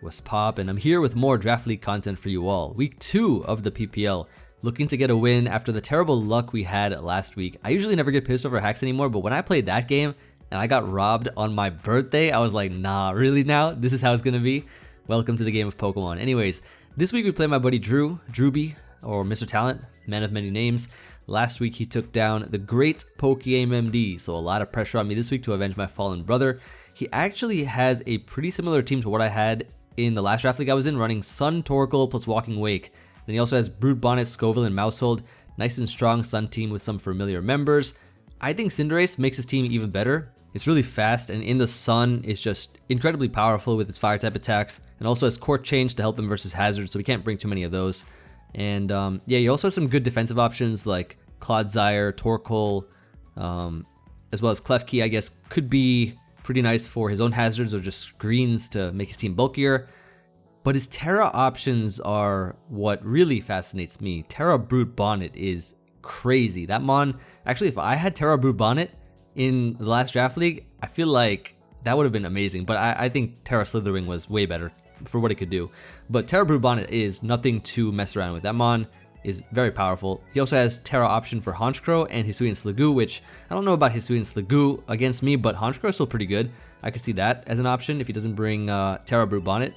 What's pop? And I'm here with more Draft League content for you all. Week 2 of the PPL, looking to get a win after the terrible luck we had last week. I usually never get pissed over hacks anymore, but when I played that game and I got robbed on my birthday, I was like, nah, really now? This is how it's gonna be? Welcome to the game of Pokemon. Anyways, this week we play my buddy Drewby, or Mr. Talent, man of many names. Last week he took down the great Pokegame MD, so a lot of pressure on me this week to avenge my fallen brother. He actually has a pretty similar team to what I had in the last draft league I was in, running Sun, Torkoal plus Walking Wake. Then he also has Brood Bonnet, Scoville, and Mousehold. Nice and strong Sun team with some familiar members. I think Cinderace makes his team even better. It's really fast, and in the Sun, it's just incredibly powerful with its fire type attacks, and also has Court Change to help him versus Hazard, so we can't bring too many of those. And yeah, he also has some good defensive options like Clodsire, Torkoal, as well as Klefki, I guess, could be pretty nice for his own hazards or just screens to make his team bulkier. But his Terra options are what really fascinates me. Terra Brood Bonnet is crazy. That mon, actually, if I had Terra Brood Bonnet in the last draft league, I feel like that would have been amazing. But I think Terra Slithering was way better for what it could do. But Terra Brood Bonnet is nothing to mess around with. That mon is very powerful. He also has Terra option for Honchkrow and Hisuian Sliggoo, which I don't know about Hisuian Sliggoo against me, but Honchkrow is still pretty good. I could see that as an option if he doesn't bring Terra Brood Bonnet.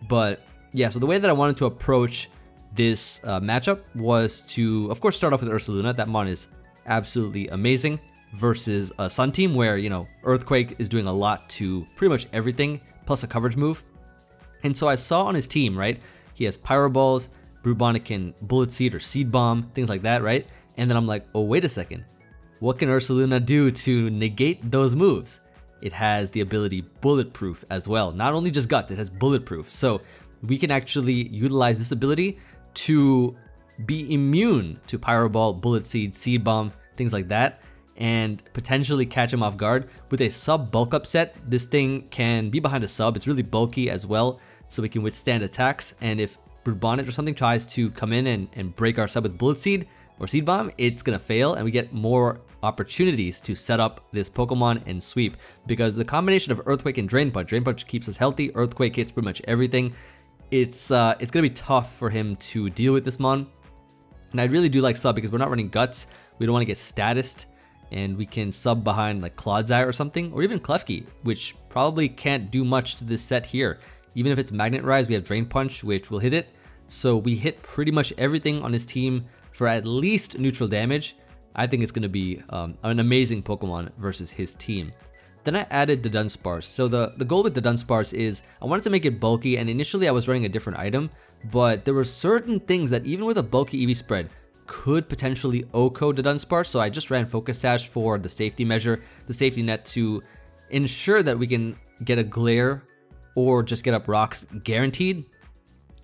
But yeah, so the way that I wanted to approach this matchup was to, of course, start off with Ursaluna. That mon is absolutely amazing versus a Sun team where, you know, Earthquake is doing a lot to pretty much everything, plus a coverage move. And so I saw on his team, right, he has Pyro Balls, Brood Bonnet can Bullet Seed or Seed Bomb, things like that, right? And then I'm like, oh, wait a second. What can Ursaluna do to negate those moves? It has the ability Bulletproof as well. Not only just Guts, it has Bulletproof. So we can actually utilize this ability to be immune to Pyro Ball, Bullet Seed, Seed Bomb, things like that, and potentially catch him off guard. With a sub bulk up set, this thing can be behind a sub. It's really bulky as well, so we can withstand attacks. And if Brood Bonnet or something tries to come in and break our sub with Bullet Seed or Seed Bomb, it's gonna fail, and we get more opportunities to set up this Pokemon and sweep, because the combination of Earthquake and Drain Punch keeps us healthy. Earthquake hits pretty much everything. It's gonna be tough for him to deal with this mon. And I really do like sub because we're not running Guts. We don't want to get statused, and we can sub behind like Clodsire or something, or even Klefki, which probably can't do much to this set here. Even if it's Magnet Rise, we have Drain Punch, which will hit it. So we hit pretty much everything on his team for at least neutral damage. I think it's going to be an amazing Pokemon versus his team. Then I added the Dunsparce. So the goal with the Dunsparce is I wanted to make it bulky, and initially I was running a different item, but there were certain things that even with a bulky EV spread could potentially OHKO the Dunsparce. So I just ran Focus Sash for the safety measure, the safety net, to ensure that we can get a Glare or just get up rocks guaranteed,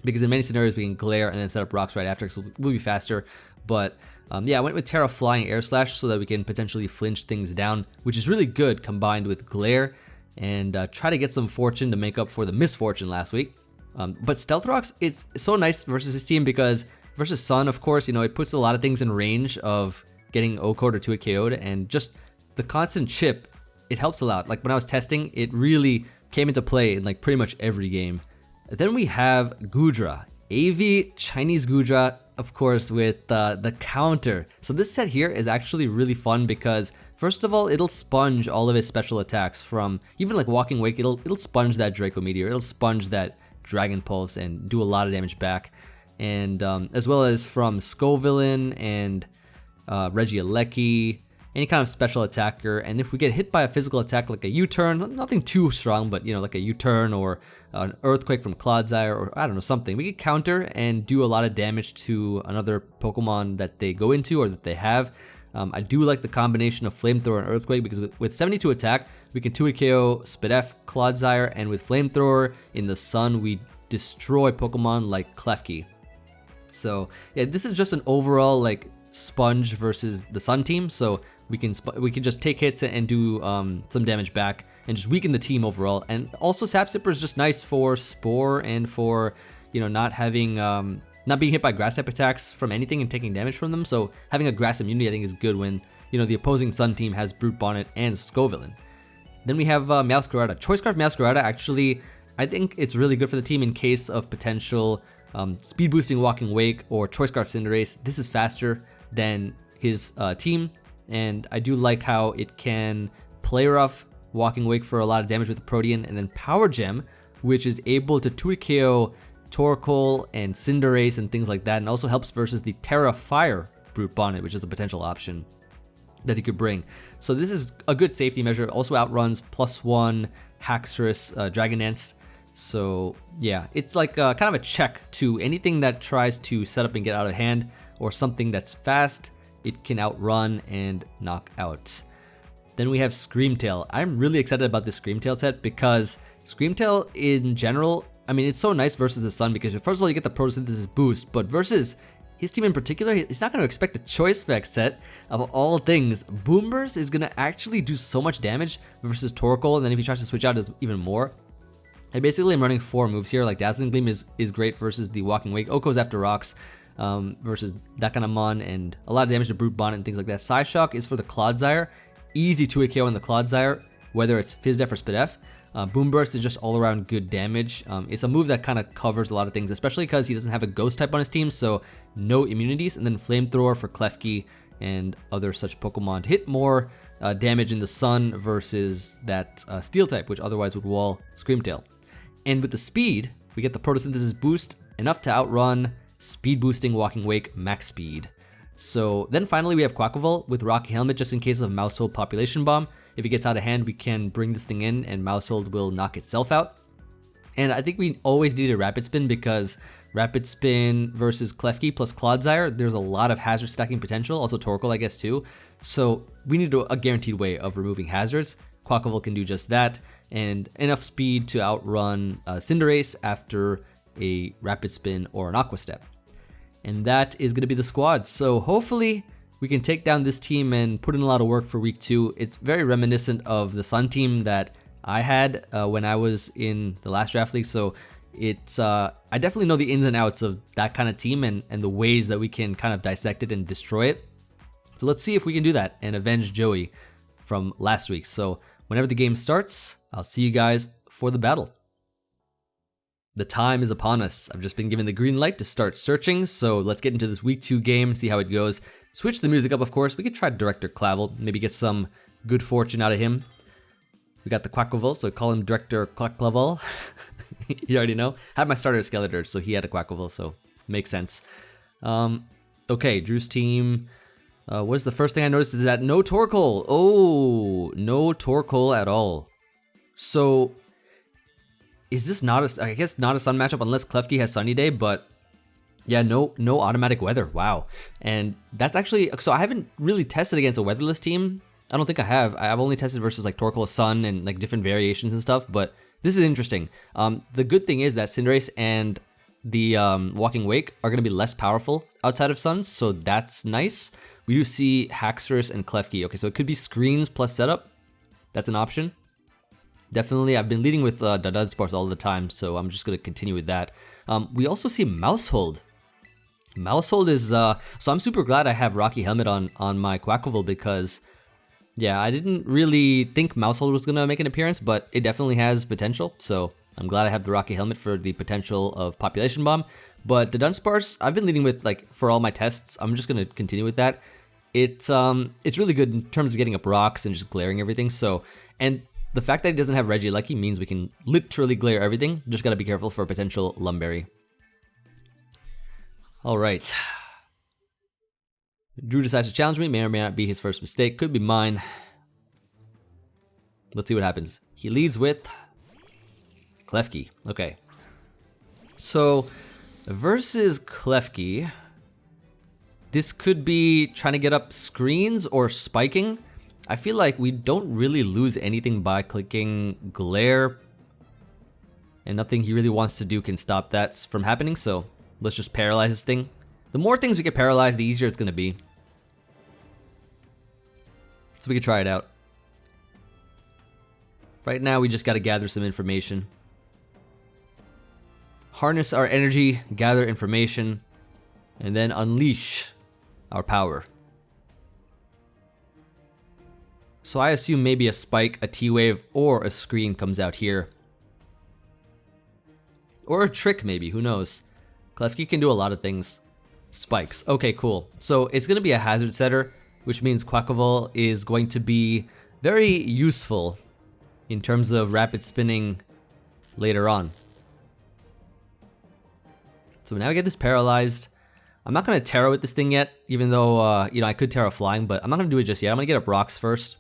because in many scenarios we can glare and then set up rocks right after, so we'll be faster. But yeah, I went with Terra Flying Air Slash so that we can potentially flinch things down, which is really good combined with glare, and try to get some fortune to make up for the misfortune last week. But Stealth Rocks, it's so nice versus his team, because versus Sun, of course, you know, it puts a lot of things in range of getting OHKO'd or 2-hit KO'd, and just the constant chip, it helps a lot. Like when I was testing, it really came into play in like pretty much every game. Then we have Goodra, Emvee Chinese Goodra, of course, with the counter. So this set here is actually really fun because, first of all, it'll sponge all of his special attacks from even like Walking Wake. It'll sponge that Draco Meteor, it'll sponge that Dragon Pulse and do a lot of damage back. And as well as from Scoville and Regieleki, any kind of special attacker. And if we get hit by a physical attack like a U-turn, nothing too strong, but you know, like a U-turn or an Earthquake from Clodsire, or I don't know, something, we can counter and do a lot of damage to another Pokemon that they go into or that they have. I do like the combination of Flamethrower and Earthquake, because with 72 attack, we can 2-hit KO Spidef, Clodsire, and with Flamethrower in the Sun, we destroy Pokemon like Klefki. So yeah, this is just an overall like sponge versus the Sun team, so we can just take hits and do some damage back and just weaken the team overall. And also Sap Sipper is just nice for Spore and for, you know, not having not being hit by grass type attacks from anything and taking damage from them. So having a grass immunity I think is good when, you know, the opposing Sun team has Brood Bonnet and Scoville. Then we have Meowscarada. Choice Scarf Meowscarada, actually I think it's really good for the team in case of potential speed boosting Walking Wake or Choice Scarf Cinderace. This is faster than his team, and I do like how it can play rough Walking Wake for a lot of damage with the Protean, and then Power Gem, which is able to 2-KO Torkoal and Cinderace and things like that, and also helps versus the Terra Fire Brute Bonnet, which is a potential option that he could bring. So this is a good safety measure. Also outruns +1 Haxorus Dragon Dance. So yeah, it's like kind of a check to anything that tries to set up and get out of hand, or something that's fast, it can outrun and knock out. Then we have Screamtail. I'm really excited about this Screamtail set because Screamtail in general, I mean, it's so nice versus the Sun because first of all, you get the photosynthesis boost, but versus his team in particular, he's not going to expect a Choice Spec set of all things. Boomburst is going to actually do so much damage versus Torkoal, and then if he tries to switch out, does even more. I basically am running 4 moves here. Like Dazzling Gleam is great versus the Walking Wake. Oko's after rocks versus that kind of mon, and a lot of damage to Brute Bonnet and things like that. Psyshock is for the Clodsire. Easy 2-KO on the Clodsire, whether it's Fizz Def or Spidef. Boomburst is just all around good damage. It's a move that kind of covers a lot of things, especially because he doesn't have a Ghost type on his team, so no immunities. And then Flamethrower for Klefki and other such Pokemon to hit more damage in the Sun versus that Steel type, which otherwise would wall Screamtail. And with the speed, we get the photosynthesis boost, enough to outrun speed boosting Walking Wake max speed. So then finally we have Quaquaval with Rocky Helmet just in case of Mousehold Population Bomb. If it gets out of hand, we can bring this thing in and Mousehold will knock itself out. And I think we always need a Rapid Spin because Rapid Spin versus Klefki plus Clodsire, there's a lot of hazard stacking potential, also Torkoal I guess too. So we need a guaranteed way of removing hazards. Quaquaval can do just that, and enough speed to outrun Cinderace after a Rapid Spin or an Aqua Step. And that is going to be the squad. So hopefully we can take down this team and put in a lot of work for week 2. It's very reminiscent of the Sun team that I had when I was in the last draft league. So it's I definitely know the ins and outs of that kind of team and the ways that we can kind of dissect it and destroy it. So let's see if we can do that and avenge Joey from last week. So whenever the game starts, I'll see you guys for the battle. The time is upon us. I've just been given the green light to start searching, so let's get into this week 2 game, see how it goes. Switch the music up, of course. We could try Director Clavel, maybe get some good fortune out of him. We got the Quaquaval, so call him Director Quaquaval. You already know. I had my starter Skeletor, so he had a Quaquaval, so makes sense. Okay, Drew's team. What is the first thing I noticed is that no Torkoal. Oh, no Torkoal at all. So is this not a, I guess not a Sun matchup unless Klefki has Sunny Day, but yeah, no automatic weather. Wow. And that's actually, so I haven't really tested against a weatherless team. I don't think I have. I've only tested versus like Torkoal Sun and like different variations and stuff, but this is interesting. The good thing is that Cinderace and the Walking Wake are going to be less powerful outside of Sun, so that's nice. We do see Haxorus and Klefki. Okay, so it could be screens plus setup. That's an option. Definitely, I've been leading with Dunsparce all the time, so I'm just going to continue with that. We also see Mousehold. Mousehold is, so I'm super glad I have Rocky Helmet on my Quaquaval because, yeah, I didn't really think Mousehold was going to make an appearance, but it definitely has potential, so I'm glad I have the Rocky Helmet for the potential of Population Bomb. But the Dunsparce, I've been leading with, like, for all my tests, I'm just going to continue with that. It's really good in terms of getting up rocks and just glaring everything, so, and the fact that he doesn't have Regieleki means we can literally glare everything. Just gotta be careful for a potential Lumberry. Alright. Drew decides to challenge me. May or may not be his first mistake. Could be mine. Let's see what happens. He leads with Klefki. Okay. So, versus Klefki, this could be trying to get up screens or spiking. I feel like we don't really lose anything by clicking Glare, and nothing he really wants to do can stop that from happening, so let's just paralyze this thing. The more things we get paralyzed, the easier it's going to be. So we can try it out. Right now we just got to gather some information. Harness our energy, gather information, and then unleash our power. So I assume maybe a spike, a T-wave, or a screen comes out here. Or a trick maybe, who knows. Klefki can do a lot of things. Spikes. Okay, cool. So it's going to be a hazard setter, which means Quaquaval is going to be very useful in terms of rapid spinning later on. So now I get this paralyzed. I'm not going to Terra with this thing yet, even though, you know, I could Terra flying, but I'm not going to do it just yet. I'm going to get up rocks first.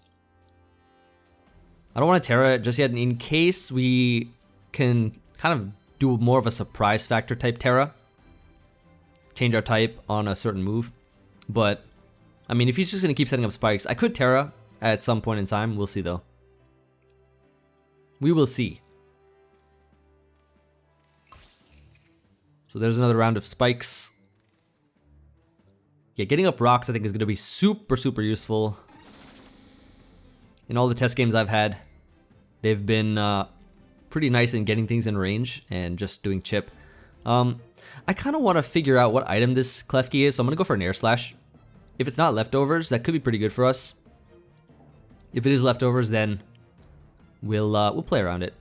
I don't want to Terra just yet in case we can kind of do more of a surprise factor type Terra. Change our type on a certain move. But, I mean, if he's just going to keep setting up spikes, I could Terra at some point in time. We'll see, though. We will see. So there's another round of spikes. Yeah, getting up rocks I think is going to be super, super useful. In all the test games I've had, they've been pretty nice in getting things in range and just doing chip. I kind of want to figure out what item this Klefki is, so I'm going to go for an air slash. If it's not leftovers, that could be pretty good for us. If it is leftovers, then we'll play around it.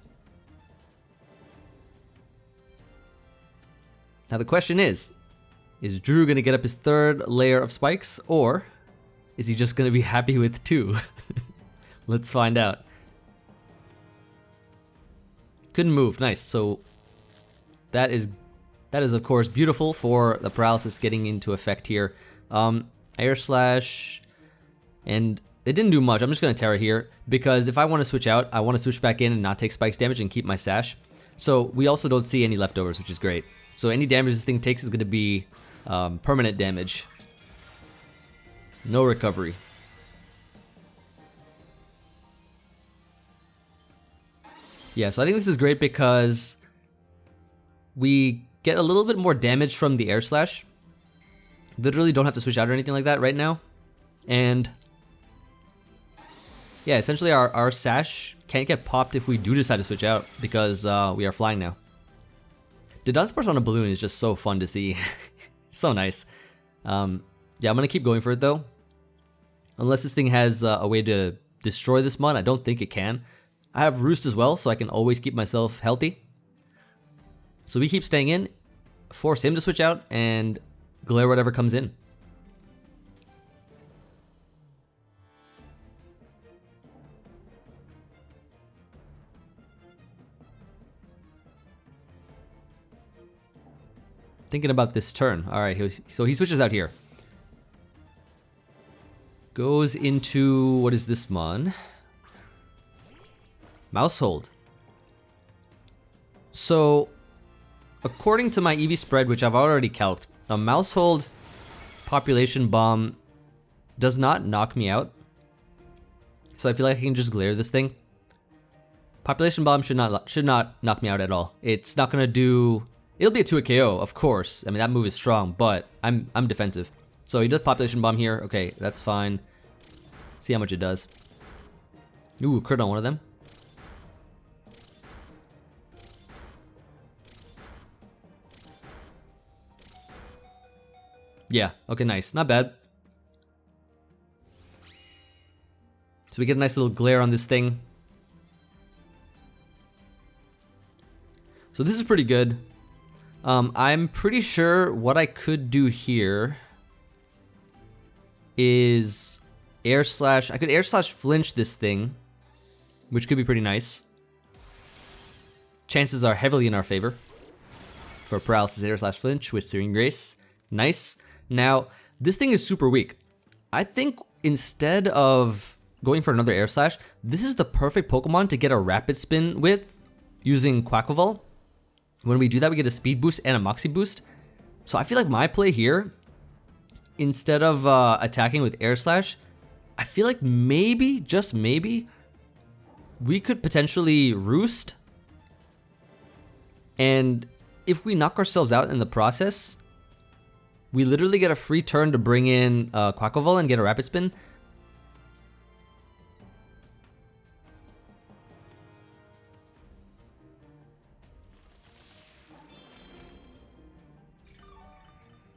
Now the question is Drew going to get up his third layer of spikes, or is he just going to be happy with 2? Let's find out. Couldn't move, nice. So that is of course beautiful for the paralysis getting into effect here. Air slash, and it didn't do much. I'm just going to Terra here because if I want to switch out, I want to switch back in and not take spikes damage and keep my sash. So we also don't see any leftovers, which is great. So any damage this thing takes is going to be permanent damage. No recovery. Yeah, so I think this is great because we get a little bit more damage from the air slash. Literally don't have to switch out or anything like that right now. And yeah, essentially our sash can't get popped if we do decide to switch out because we are flying now. The Dunsparce on a balloon is just so fun to see. So nice. Yeah, I'm going to keep going for it though. Unless this thing has a way to destroy this mon, I don't think it can. I have Roost as well, so I can always keep myself healthy. So we keep staying in, force him to switch out, and glare whatever comes in. Thinking about this turn. Alright, so he switches out here. Goes into, what is this mon? Mouse hold. So, according to my Emvee spread, which I've already calced, a mouse hold population bomb does not knock me out. So I feel like I can just glare this thing. Population bomb should not knock me out at all. It's not gonna do. It'll be a 2 KO, of course. I mean that move is strong, but I'm defensive. So he does population bomb here. Okay, that's fine. See how much it does. Ooh, crit on one of them. Yeah, okay, nice. Not bad. So we get a nice little glare on this thing. So this is pretty good. I'm pretty sure what I could do here is air slash. I could air slash flinch this thing, which could be pretty nice. Chances are heavily in our favor for paralysis air slash flinch with Searing Grace. Nice. Now, this thing is super weak. I think instead of going for another air slash, this is the perfect Pokemon to get a rapid spin with using Quaquaval. When we do that, we get a speed boost and a MOXIE boost. So I feel like my play here, instead of attacking with air slash, I feel like maybe, just maybe, we could potentially roost. And if we knock ourselves out in the process, we literally get a free turn to bring in Quaquaval and get a rapid spin.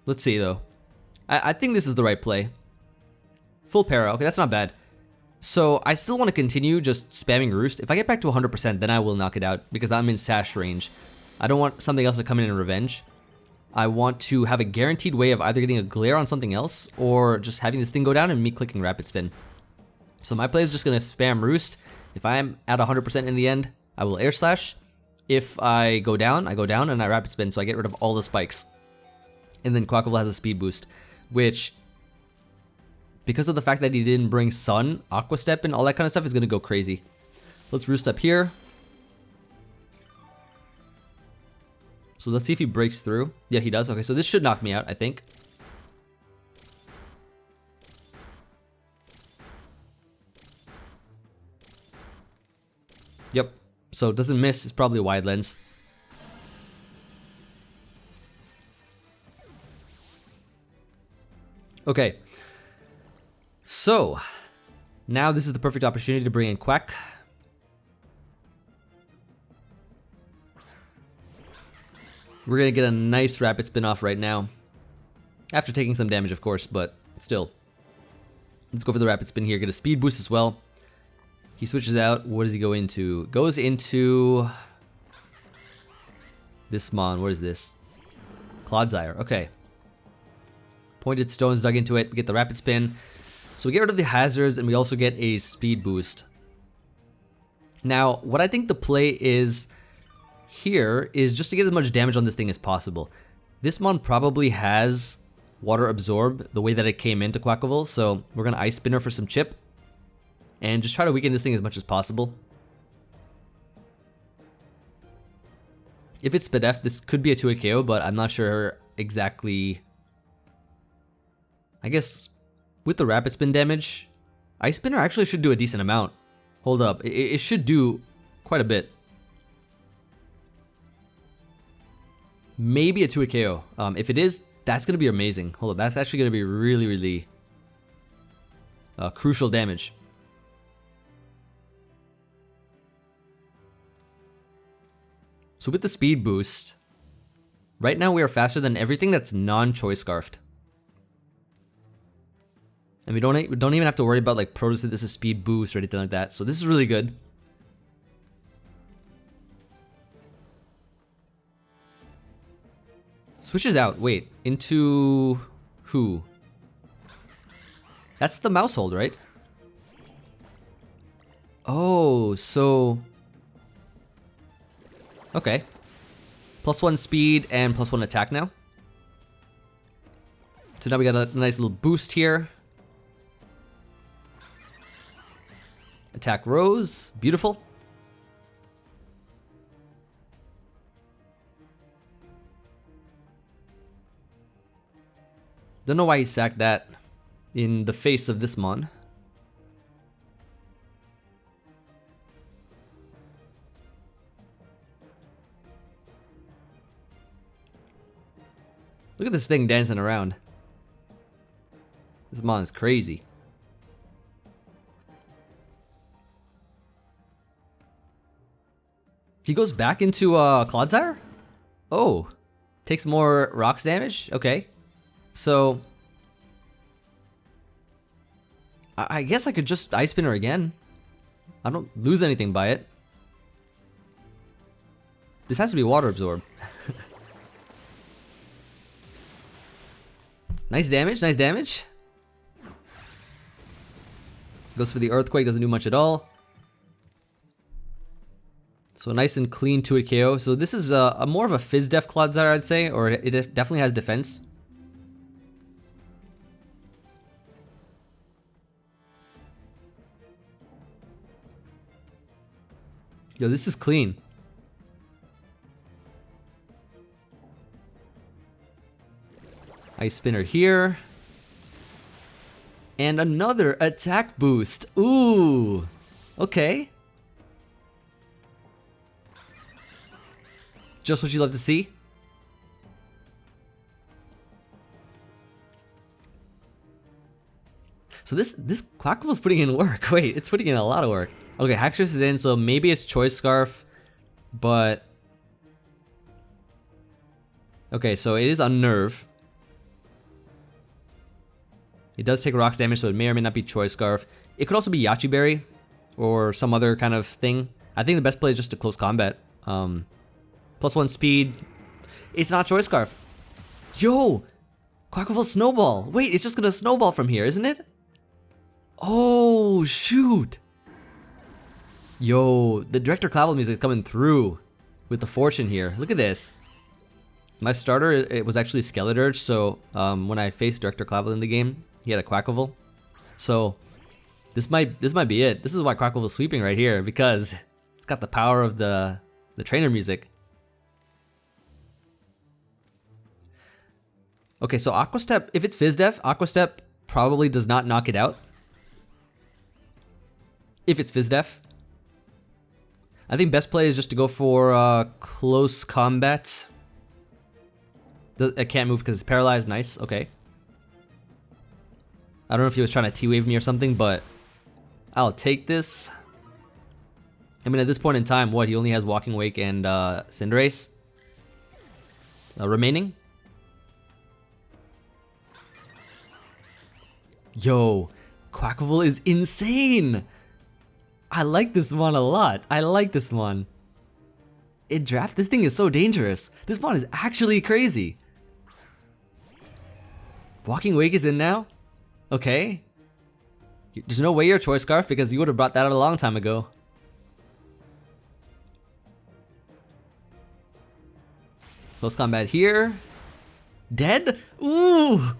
Let's see though. I think this is the right play. Full para, okay, that's not bad. So I still want to continue just spamming Roost. If I get back to 100%, then I will knock it out because I'm in sash range. I don't want something else to come in and revenge. I want to have a guaranteed way of either getting a glare on something else or just having this thing go down and me clicking rapid spin. So my play is just going to spam roost. If I am at 100% in the end, I will air slash. If I go down and I rapid spin, so I get rid of all the spikes. And then Quaquaval has a speed boost, which, because of the fact that he didn't bring Sun, Aqua Step, and all that kind of stuff, is going to go crazy. Let's roost up here. So let's see if he breaks through. Yeah, he does. Okay, so this should knock me out, I think. Yep. So it doesn't miss. It's probably a wide lens. Okay. So now this is the perfect opportunity to bring in Quack. We're gonna get a nice rapid spin off right now. After taking some damage, of course, but still. Let's go for the rapid spin here, get a speed boost as well. He switches out. What does he go into? Goes into this Mon. What is this? Clodsire. Okay. Pointed stones dug into it. We get the rapid spin. So we get rid of the hazards and we also get a speed boost. Now, what I think the play is here is just to get as much damage on this thing as possible. This Mon probably has water absorb the way that it came into Quaquaval, so we're gonna ice spinner for some chip and just try to weaken this thing as much as possible. If it's Spadef, this could be a 2-hit KO, but I'm not sure exactly. I guess with the rapid spin damage, ice spinner actually should do a decent amount. Hold up, it should do quite a bit. Maybe a 2-hit KO. If it is, that's going to be amazing. Hold up, that's actually going to be really, really crucial damage. So with the speed boost, right now we are faster than everything that's non-choice scarfed. And we don't even have to worry about like Protosynthesis speed boost or anything like that. So this is really good. Switches out. Wait, into who? That's the mouse hold, right? Oh, so okay. +1 speed and +1 attack now. So now we got a nice little boost here. Attack rose, beautiful. Don't know why he sacked that in the face of this Mon. Look at this thing dancing around. This Mon is crazy. He goes back into Clodsire? Oh, takes more rocks damage? Okay. So I guess I could just ice spinner again. I don't lose anything by it. This has to be water absorb. Nice damage, nice damage. Goes for the earthquake, doesn't do much at all. So nice and clean 2-hit KO. So this is a more of a Fizz Def Clodsire, I'd say, or it definitely has defense. Yo, this is clean. Ice spinner here. And another attack boost. Ooh. Okay. Just what you love to see. So this Quaquaval's putting in work. Wait, it's putting in a lot of work. Okay, Haxorus is in, so maybe it's Choice Scarf, but okay, so it is Unnerve. It does take rocks damage, so it may or may not be Choice Scarf. It could also be Yachi Berry or some other kind of thing. I think the best play is just to close combat. +1 speed. It's not Choice Scarf. Yo! Quaquaval Snowball. Wait, it's just gonna snowball from here, isn't it? Oh, shoot. Yo, the Director Clavel music coming through with the Fortune here. Look at this. My starter, it was actually Skeleturge, so when I faced Director Clavel in the game, he had a Quaquaval. So this might be it. This is why Quaquaval's sweeping right here, because it's got the power of the trainer music. Okay, so Aqua Step, if it's Fizz Def, Aqua Step probably does not knock it out. If it's Fizz Def. I think best play is just to go for close combat. It can't move because it's paralyzed. Nice, okay. I don't know if he was trying to T-wave me or something, but I'll take this. I mean, at this point in time, what? He only has Walking Wake and Cinderace remaining. Yo, Quaquaval is insane. I like this one a lot. I like this one. In draft, this thing is so dangerous. This one is actually crazy. Walking Wake is in now? Okay. There's no way you're a Choice Scarf because you would have brought that out a long time ago. Close combat here. Dead? Ooh!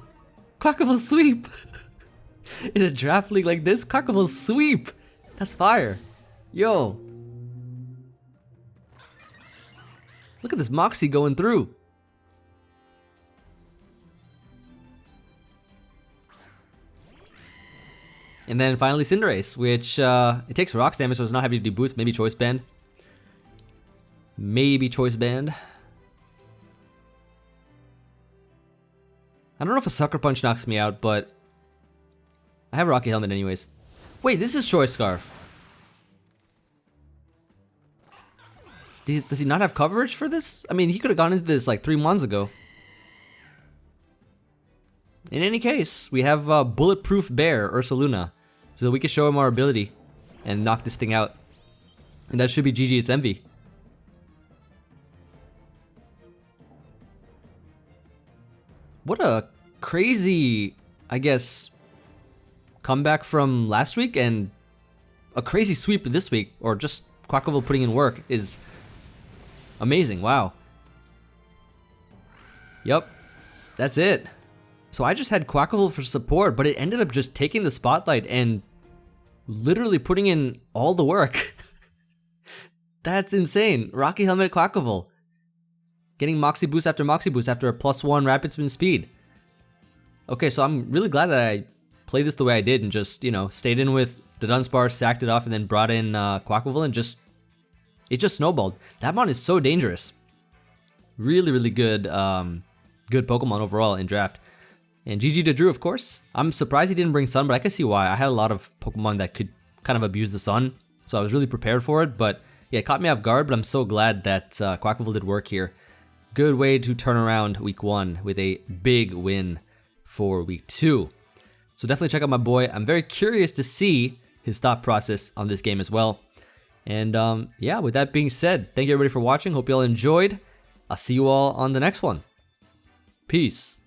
Quaquaval sweep! In a draft league like this, Quaquaval sweep! That's fire. Yo. Look at this MOXIE going through. And then finally Cinderace, which it takes rocks damage, so it's not heavy to boost. Maybe Choice Band. Maybe Choice Band. I don't know if a Sucker Punch knocks me out, but I have Rocky Helmet anyways. Wait, this is Choice Scarf. Does he not have coverage for this? I mean, he could have gone into this like 3 months ago. In any case, we have Bulletproof Bear, Ursaluna, so that we can show him our ability and knock this thing out. And that should be GG, it's Emvee. What a crazy, I guess, comeback from last week, and a crazy sweep this week, or just Quaquaval putting in work is amazing. Wow. Yup, that's it. So I just had Quaquaval for support, but it ended up just taking the spotlight and literally putting in all the work. That's insane. Rocky Helmet Quaquaval. Getting Moxie boost after Moxie boost after a +1 rapid spin speed. Okay, so I'm really glad that I played this the way I did and just, you know, stayed in with the Dunsparce, sacked it off, and then brought in Quaquaval, and it just snowballed. That mon is so dangerous. Really, really good, good Pokemon overall in draft. And GG to Drew, of course. I'm surprised he didn't bring Sun, but I can see why. I had a lot of Pokemon that could kind of abuse the Sun, so I was really prepared for it. But yeah, it caught me off guard, but I'm so glad that Quaquaval did work here. Good way to turn around week 1 with a big win for week 2. So definitely check out my boy. I'm very curious to see his thought process on this game as well. And yeah, with that being said, thank you everybody for watching. Hope you all enjoyed. I'll see you all on the next one. Peace.